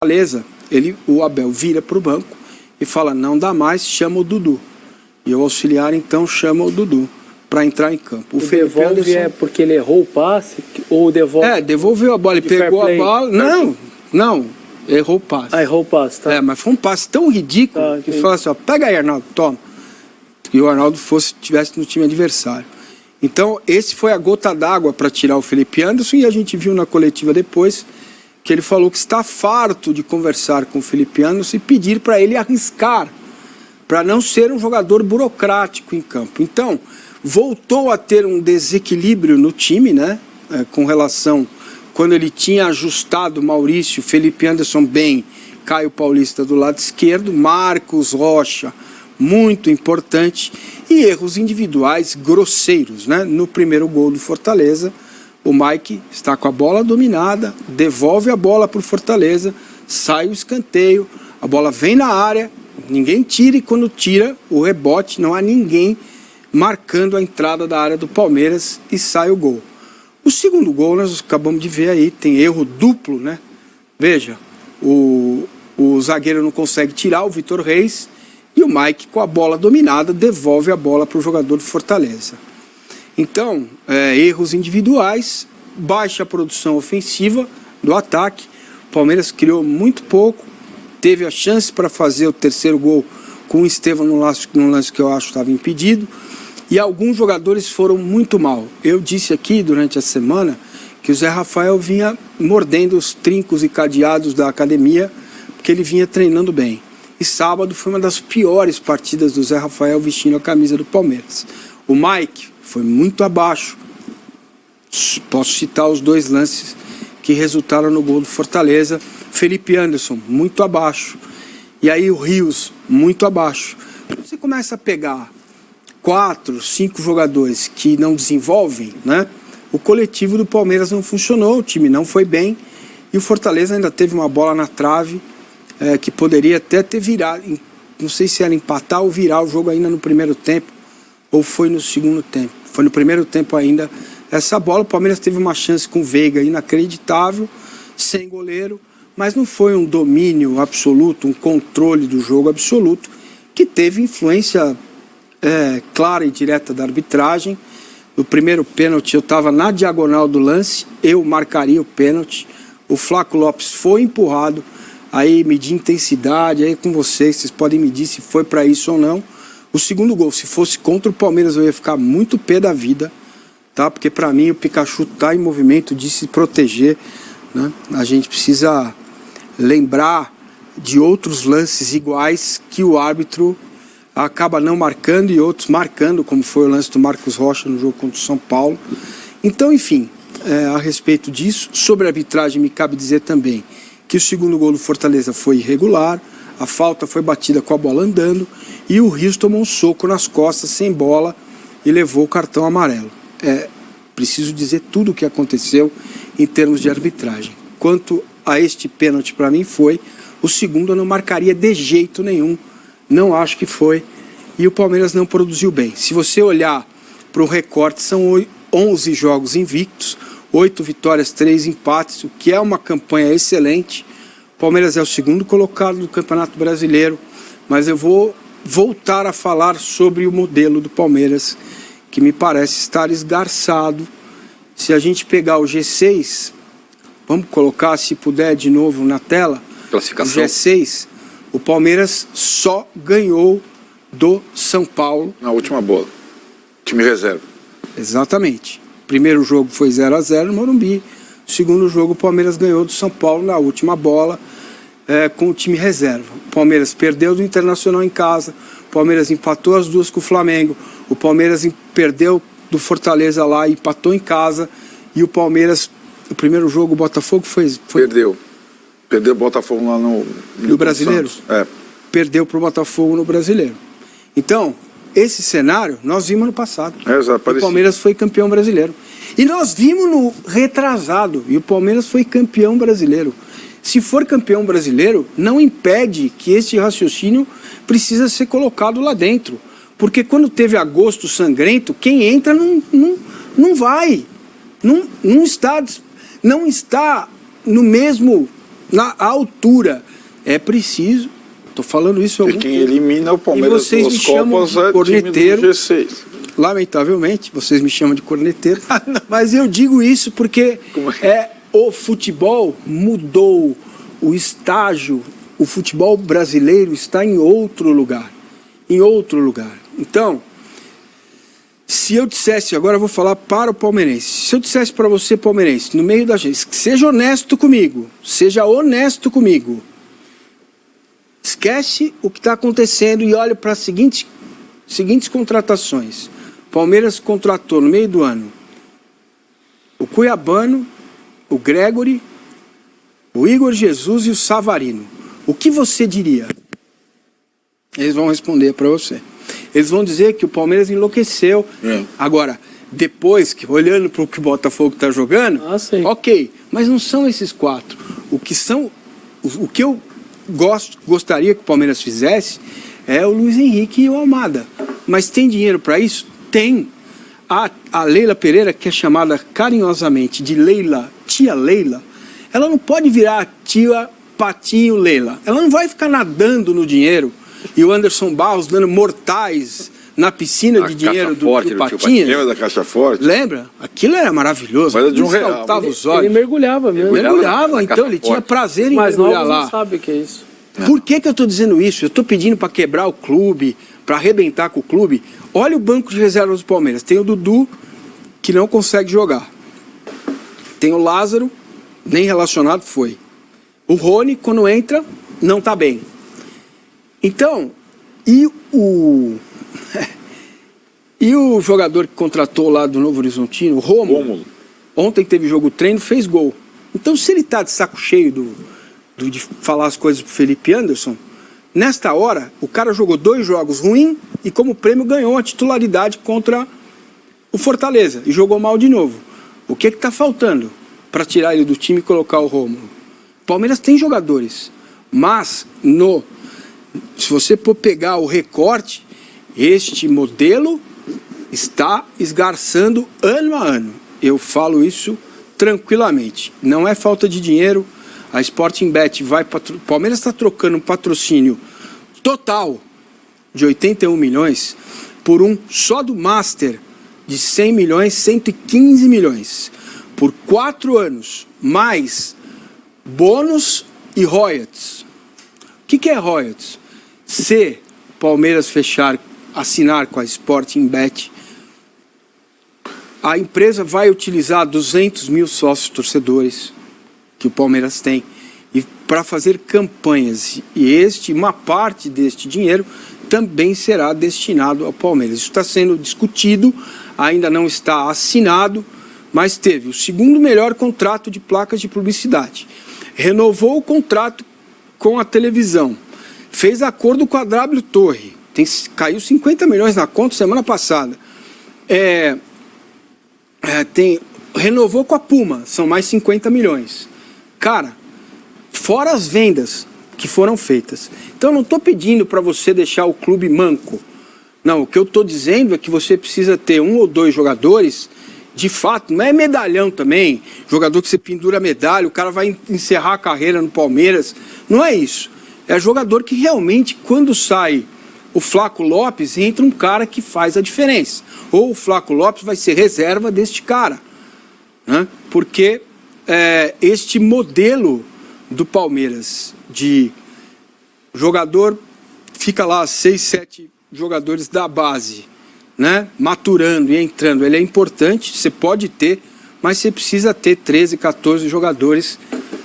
Fortaleza, o Abel vira para o banco e fala, não dá mais, chama o Dudu. E o auxiliar, então, chama o Dudu para entrar em campo. O Felipe Anderson é porque ele errou o passe ou devolve? Devolveu a bola, ele pegou a bola. Não, errou o passe. Errou o passe, tá. Mas foi um passe tão ridículo que falou assim, ó, pega aí, Arnaldo, toma. E o Arnaldo estivesse no time adversário. Então, esse foi a gota d'água para tirar o Felipe Anderson, e a gente viu na coletiva depois que ele falou que está farto de conversar com o Felipe Anderson e pedir para ele arriscar, para não ser um jogador burocrático em campo. Então, voltou a ter um desequilíbrio no time, né? Com relação, quando ele tinha ajustado Maurício, Felipe Anderson bem, Caio Paulista do lado esquerdo, Marcos Rocha, muito importante, e erros individuais grosseiros, né? No primeiro gol do Fortaleza, o Mike está com a bola dominada, devolve a bola para o Fortaleza, sai o escanteio, a bola vem na área, ninguém tira, e quando tira o rebote, não há ninguém marcando a entrada da área do Palmeiras e sai o gol. O segundo gol, nós acabamos de ver aí, tem erro duplo, né? Veja, o zagueiro não consegue tirar, o Vitor Reis, e o Mike, com a bola dominada, devolve a bola para o jogador do Fortaleza. Então, erros individuais, baixa produção ofensiva do ataque. O Palmeiras criou muito pouco, teve a chance para fazer o terceiro gol com o Estevão num lance que eu acho que estava impedido, e alguns jogadores foram muito mal. Eu disse aqui durante a semana que o Zé Rafael vinha mordendo os trincos e cadeados da academia, porque ele vinha treinando bem. E sábado foi uma das piores partidas do Zé Rafael vestindo a camisa do Palmeiras. O Mike foi muito abaixo. Posso citar os dois lances que resultaram no gol do Fortaleza. Felipe Anderson, muito abaixo. E aí o Rios, muito abaixo. Você começa a pegar 4, 5 jogadores que não desenvolvem, né? O coletivo do Palmeiras não funcionou, o time não foi bem, e o Fortaleza ainda teve uma bola na trave, que poderia até ter virado, não sei se era empatar ou virar o jogo ainda no primeiro tempo, ou foi no segundo tempo. Foi no primeiro tempo ainda. Essa bola, o Palmeiras teve uma chance com o Veiga inacreditável, sem goleiro, mas não foi um domínio absoluto, um controle do jogo absoluto, que teve influência clara e direta da arbitragem. No primeiro pênalti, eu estava na diagonal do lance, eu marcaria o pênalti. O Flaco Lopes foi empurrado, aí medir intensidade, aí com vocês podem medir se foi para isso ou não. O segundo gol, se fosse contra o Palmeiras, eu ia ficar muito pé da vida, tá? Porque para mim o Pikachu está em movimento de se proteger, né? A gente precisa lembrar de outros lances iguais que o árbitro acaba não marcando e outros marcando, como foi o lance do Marcos Rocha no jogo contra o São Paulo. Então, enfim, a respeito disso, sobre a arbitragem me cabe dizer também que o segundo gol do Fortaleza foi irregular, a falta foi batida com a bola andando e o Rios tomou um soco nas costas sem bola e levou o cartão amarelo. Preciso dizer tudo o que aconteceu em termos de arbitragem. Quanto a este pênalti, para mim foi, o segundo eu não marcaria de jeito nenhum, não acho que foi, e o Palmeiras não produziu bem. Se você olhar para o recorte, são 11 jogos invictos, 8 vitórias, 3 empates, o que é uma campanha excelente. O Palmeiras é o segundo colocado do Campeonato Brasileiro, mas eu vou voltar a falar sobre o modelo do Palmeiras, que me parece estar esgarçado. Se a gente pegar o G6, vamos colocar, se puder, de novo na tela, classificação. O G6, o Palmeiras só ganhou do São Paulo. Na última bola, time reserva. Exatamente. Primeiro jogo foi 0-0 no Morumbi. Segundo jogo, o Palmeiras ganhou do São Paulo na última bola, com o time reserva. O Palmeiras perdeu do Internacional em casa, o Palmeiras empatou as duas com o Flamengo, o Palmeiras perdeu do Fortaleza lá e empatou em casa, e o Palmeiras, o primeiro jogo, o Botafogo foi... Perdeu o Botafogo lá no Brasileiro? Perdeu para o Botafogo no Brasileiro. Então, esse cenário nós vimos no passado. O Palmeiras foi campeão brasileiro. E nós vimos no retrasado, e o Palmeiras foi campeão brasileiro. Se for campeão brasileiro, não impede que esse raciocínio precisa ser colocado lá dentro. Porque quando teve agosto sangrento, quem entra não vai. Não está no mesmo Na altura é preciso, estou falando isso há algum E quem tempo. elimina o E Palmeiras vocês me das chamam Copas de é time do corneteiro. G6. Lamentavelmente, vocês me chamam de corneteiro, mas eu digo isso porque o futebol mudou, o estágio, o futebol brasileiro está em outro lugar, Então, se eu dissesse, agora eu vou falar para o palmeirense, se eu dissesse para você, palmeirense, no meio da gente, seja honesto comigo, esquece o que está acontecendo e olha para as seguintes contratações. Palmeiras contratou no meio do ano o Cuiabano, o Gregory, o Igor Jesus e o Savarino. O que você diria? Eles vão responder para você. Eles vão dizer que o Palmeiras enlouqueceu. Agora, depois, olhando para o que o Botafogo está jogando, ok, mas não são esses 4. O que eu gostaria que o Palmeiras fizesse é o Luiz Henrique e o Almada. Mas tem dinheiro para isso? Tem. A Leila Pereira, que é chamada carinhosamente de Leila, tia Leila, ela não pode virar tia Patinho Leila. Ela não vai ficar nadando no dinheiro e o Anderson Barros dando mortais na piscina de dinheiro do Patinho. Lembra da Caixa Forte? Lembra? Aquilo era maravilhoso. Mas era de R$1. Saltava os olhos. Ele mergulhava mesmo. Mergulhava, então ele tinha prazer em Mas mergulhar novos lá. não sabem o que é isso. Por que eu estou dizendo isso? Eu estou pedindo para quebrar o clube, para arrebentar com o clube. Olha o banco de reservas do Palmeiras. Tem o Dudu, que não consegue jogar. Tem o Lázaro, nem relacionado foi. O Rony, quando entra, não está bem. Então, e o jogador que contratou lá do Novo Horizontino, o Rômulo, ontem teve jogo treino, fez gol. Então, se ele está de saco cheio de falar as coisas pro Felipe Anderson, nesta hora, o cara jogou 2 jogos ruins e como prêmio ganhou a titularidade contra o Fortaleza e jogou mal de novo. O que está faltando para tirar ele do time e colocar o Rômulo? O Palmeiras tem jogadores, mas se você for pegar o recorte, este modelo está esgarçando ano a ano. Eu falo isso tranquilamente. Não é falta de dinheiro. A Sporting Bet vai... O Palmeiras está trocando um patrocínio total de 81 milhões por um só do Master de 100 milhões, 115 milhões. Por 4 anos, mais bônus e royalties. O que é royalties? Se o Palmeiras assinar com a Sporting Bet, a empresa vai utilizar 200 mil sócios torcedores que o Palmeiras tem e para fazer campanhas, e uma parte deste dinheiro também será destinado ao Palmeiras. Isso está sendo discutido, ainda não está assinado, mas teve o segundo melhor contrato de placas de publicidade, renovou o contrato com a televisão, fez acordo com a W Torre, caiu 50 milhões na conta semana passada, renovou com a Puma, são mais 50 milhões. Cara, fora as vendas que foram feitas. Então eu não estou pedindo para você deixar o clube manco. Não, o que eu estou dizendo é que você precisa ter 1 ou 2 jogadores, de fato, não é medalhão também, jogador que você pendura medalha, o cara vai encerrar a carreira no Palmeiras. Não é isso. É jogador que realmente, quando sai o Flaco Lopes, entra um cara que faz a diferença. Ou o Flaco Lopes vai ser reserva deste cara. Né? Porque este modelo do Palmeiras de jogador, fica lá 6, 7 jogadores da base, né? Maturando e entrando, ele é importante, você pode ter, mas você precisa ter 13, 14 jogadores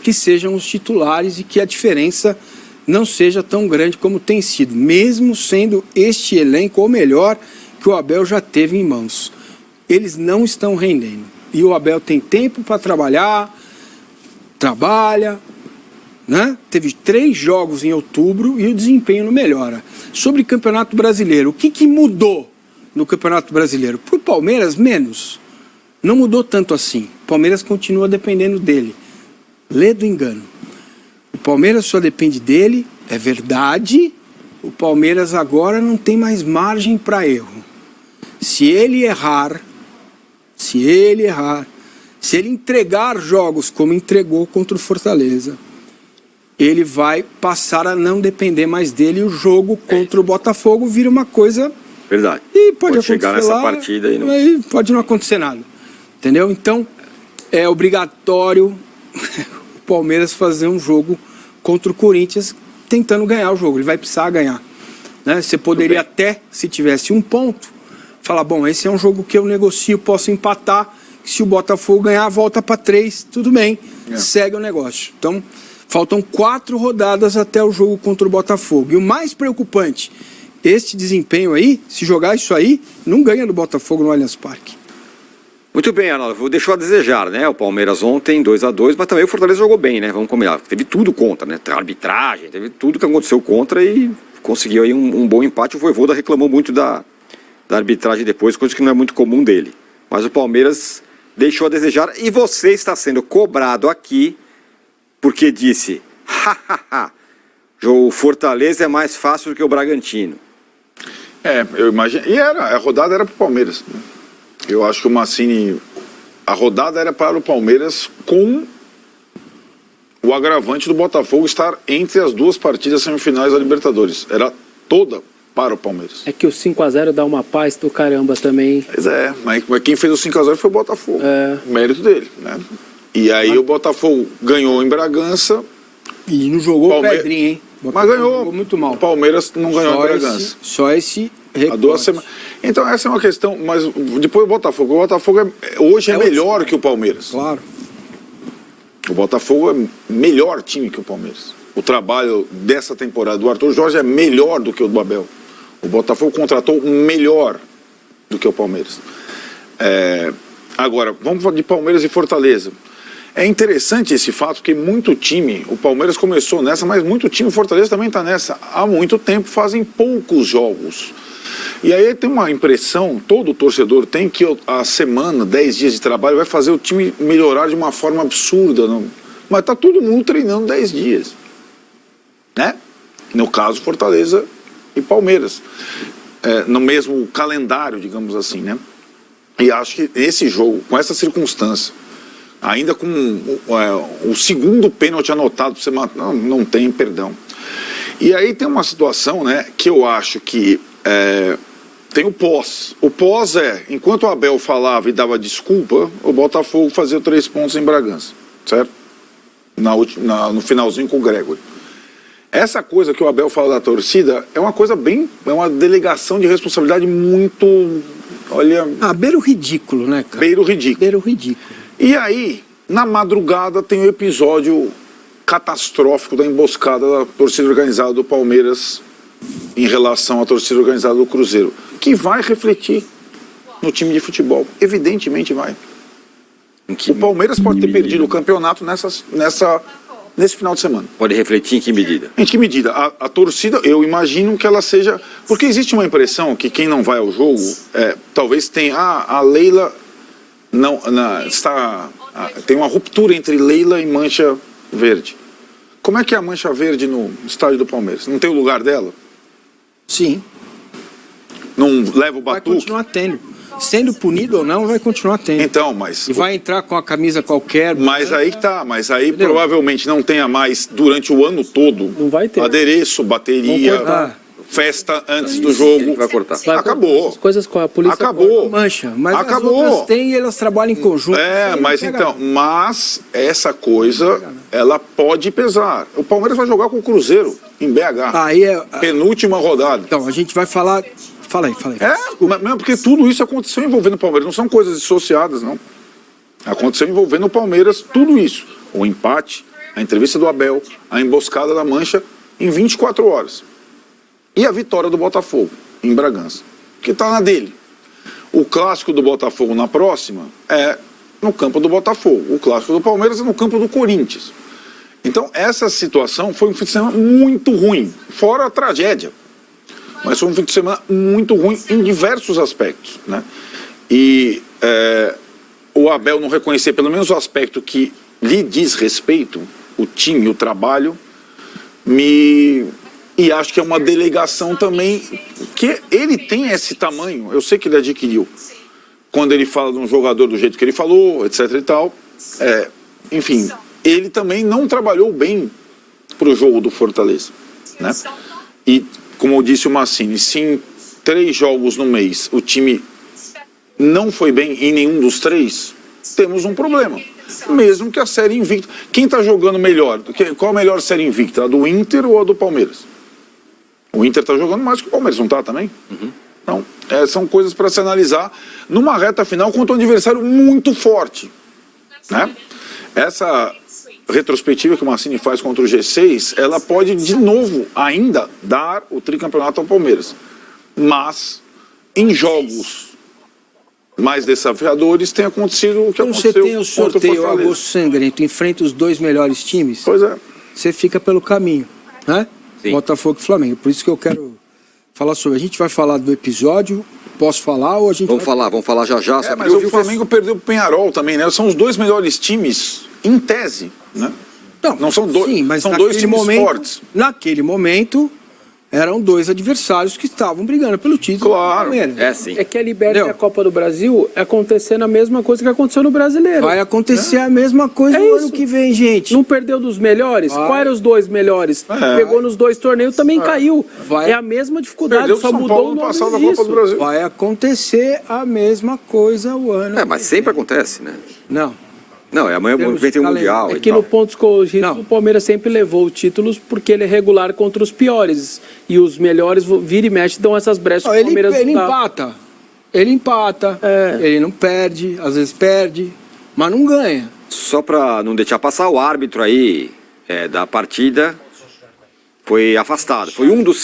que sejam os titulares e que a diferença não seja tão grande como tem sido, mesmo sendo este elenco o melhor que o Abel já teve em mãos. Eles não estão rendendo. E o Abel tem tempo para trabalha, né? Teve 3 jogos em outubro e o desempenho não melhora. Sobre Campeonato Brasileiro, o que mudou no Campeonato Brasileiro? Para o Palmeiras, menos. Não mudou tanto assim. O Palmeiras continua dependendo dele. Lê do engano. O Palmeiras só depende dele, é verdade. O Palmeiras agora não tem mais margem para erro. Se ele errar, se ele entregar jogos como entregou contra o Fortaleza, ele vai passar a não depender mais dele e o jogo contra o Botafogo vira uma coisa... Verdade. E pode chegar nessa partida e não... aí pode não acontecer nada. Entendeu? Então, é obrigatório o Palmeiras fazer um jogo contra o Corinthians tentando ganhar o jogo. Ele vai precisar ganhar. Né? Você poderia até, se tivesse um ponto, falar, bom, esse é um jogo que eu negocio, posso empatar, se o Botafogo ganhar, volta para 3, tudo bem, segue o negócio. Então, faltam 4 rodadas até o jogo contra o Botafogo. E o mais preocupante, este desempenho aí, se jogar isso aí, não ganha do Botafogo no Allianz Parque. Muito bem, Arnaldo, deixou a desejar, né? O Palmeiras ontem 2-2, mas também o Fortaleza jogou bem, né? Vamos combinar. Teve tudo contra, né? Arbitragem, teve tudo que aconteceu contra e conseguiu aí um bom empate. O Vojvoda reclamou muito da arbitragem depois, coisa que não é muito comum dele. Mas o Palmeiras deixou a desejar e você está sendo cobrado aqui porque disse, o Fortaleza é mais fácil do que o Bragantino. Eu imagino. E a rodada era para o Palmeiras. Né? Eu acho que o Mancini, a rodada era para o Palmeiras com o agravante do Botafogo estar entre as 2 partidas semifinais da Libertadores. Era toda para o Palmeiras. É que o 5-0 dá uma paz do caramba também. Pois é, mas quem fez o 5-0 foi o Botafogo. Mérito dele, né? E aí o Botafogo ganhou em Bragança. E não jogou pedrinha, hein? Mas ganhou muito mal. O Palmeiras não ganhou em Bragança. Só esse há 2 semanas. Então essa é uma questão, mas depois o Botafogo. O Botafogo hoje é melhor que o Palmeiras. Claro. O Botafogo é melhor time que o Palmeiras. O trabalho dessa temporada do Arthur Jorge é melhor do que o do Abel. O Botafogo contratou melhor do que o Palmeiras. Agora, vamos falar de Palmeiras e Fortaleza. É interessante esse fato, porque muito time, o Palmeiras começou nessa, mas muito time, o Fortaleza também está nessa. Há muito tempo fazem poucos jogos. E aí tem uma impressão, todo torcedor tem, que a semana, 10 dias de trabalho vai fazer o time melhorar de uma forma absurda. Não? Mas está todo mundo treinando 10 dias. Né? No caso, Fortaleza e Palmeiras. No mesmo calendário, digamos assim, né? E acho que esse jogo, com essa circunstância, ainda com o segundo pênalti anotado, você não tem perdão. E aí tem uma situação, né, que eu acho que tem o pós. O pós enquanto o Abel falava e dava desculpa, o Botafogo fazia 3 pontos em Bragança, certo? No finalzinho com o Gregory. Essa coisa que o Abel fala da torcida é uma coisa é uma delegação de responsabilidade muito, olha... beira o ridículo, né, cara? Beira o ridículo. Beira o ridículo. E aí, na madrugada, tem o episódio catastrófico da emboscada da torcida organizada do Palmeiras em relação à torcida organizada do Cruzeiro, que vai refletir no time de futebol. Evidentemente vai. O Palmeiras pode ter perdido o campeonato nesse final de semana. Pode refletir em que medida? Em que medida? A torcida, eu imagino que ela seja... Porque existe uma impressão que quem não vai ao jogo, talvez tenha... a Leila tem uma ruptura entre Leila e Mancha Verde. Como é que é a Mancha Verde no estádio do Palmeiras? Não tem o lugar dela? Sim. Não leva o batuque? Vai continuar tendo. Sendo punido ou não, vai continuar tendo. Então, mas... E vai entrar com a camisa qualquer... Mas aí que tá. Mas aí provavelmente não tenha mais, durante o ano todo, não vai ter. Adereço, bateria, festa antes do jogo. Vai cortar. Acabou. As coisas com a polícia... Acabou. Mancha. Mas acabou. As outras têm e elas trabalham em conjunto. Mas essa coisa, ela pode pesar. O Palmeiras vai jogar com o Cruzeiro, em BH. Aí penúltima rodada. Então, a gente vai falar... Fala aí. Porque tudo isso aconteceu envolvendo o Palmeiras. Não são coisas dissociadas, não. Aconteceu envolvendo o Palmeiras, tudo isso. O empate, a entrevista do Abel, a emboscada da Mancha, em 24 horas. E a vitória do Botafogo, em Bragança, que está na dele. O clássico do Botafogo na próxima é no campo do Botafogo. O clássico do Palmeiras é no campo do Corinthians. Então, essa situação foi um fim de semana muito ruim, fora a tragédia. Mas foi um fim de semana muito ruim em diversos aspectos, né? E o Abel não reconhecer pelo menos o aspecto que lhe diz respeito, o time, o trabalho, e acho que é uma delegação também, que ele tem esse tamanho, eu sei que ele adquiriu, quando ele fala de um jogador do jeito que ele falou, etc e tal, enfim, ele também não trabalhou bem para o jogo do Fortaleza, né? E, como disse o Massini, se em 3 jogos no mês o time não foi bem em nenhum dos 3, temos um problema. Mesmo que a série invicta. Quem está jogando melhor? Qual a melhor série invicta? A do Inter ou a do Palmeiras? O Inter está jogando mais que o Palmeiras, não está também? Então, são coisas para se analisar numa reta final contra um adversário muito forte, né? Essa retrospectiva que o Massini faz contra o G6, ela pode de novo ainda dar o tricampeonato ao Palmeiras. Mas em jogos mais desafiadores tem acontecido o que Quando você aconteceu tem o contra o sorteio Fortaleza. agosto sangrento, enfrenta os 2 melhores times, Pois é. você fica pelo caminho, né? Sim. Botafogo e Flamengo. Por isso que eu quero falar sobre. A gente vai falar do episódio, posso falar ou a gente Vamos vai... falar já já. Mas o Flamengo perdeu pro Peñarol também, né? São os 2 melhores times em tese, né? Não são dois, sim, mas são 2 times momento, fortes. Naquele momento, eram 2 adversários que estavam brigando pelo título. Claro. do Palmeiras. É sim. É que a Liberta e a Entendeu? Copa do Brasil é acontecendo a mesma coisa que aconteceu no Brasileiro. Vai acontecer a mesma coisa É no isso. ano que vem, gente. Não perdeu dos melhores? Vai. Quais eram os 2 melhores? Pegou nos 2 torneios, também caiu. Vai. É a mesma dificuldade, Perdeu só pro São mudou Paulo o no nome passado da disso. Copa do Brasil. Vai acontecer a mesma coisa o ano. Mas sempre acontece, né? Não. Não, amanhã Temos vem ter um calendário. Mundial É e que tal. no pontos corridos Não. o Palmeiras sempre levou títulos porque ele é regular contra os piores. E os melhores vira e mexe dão essas brechas Não, pro Palmeiras ele lutar. empata. Ele empata. É. Ele não perde, às vezes perde, mas não ganha. Só para não deixar passar, o árbitro aí da partida foi afastado. Foi um dos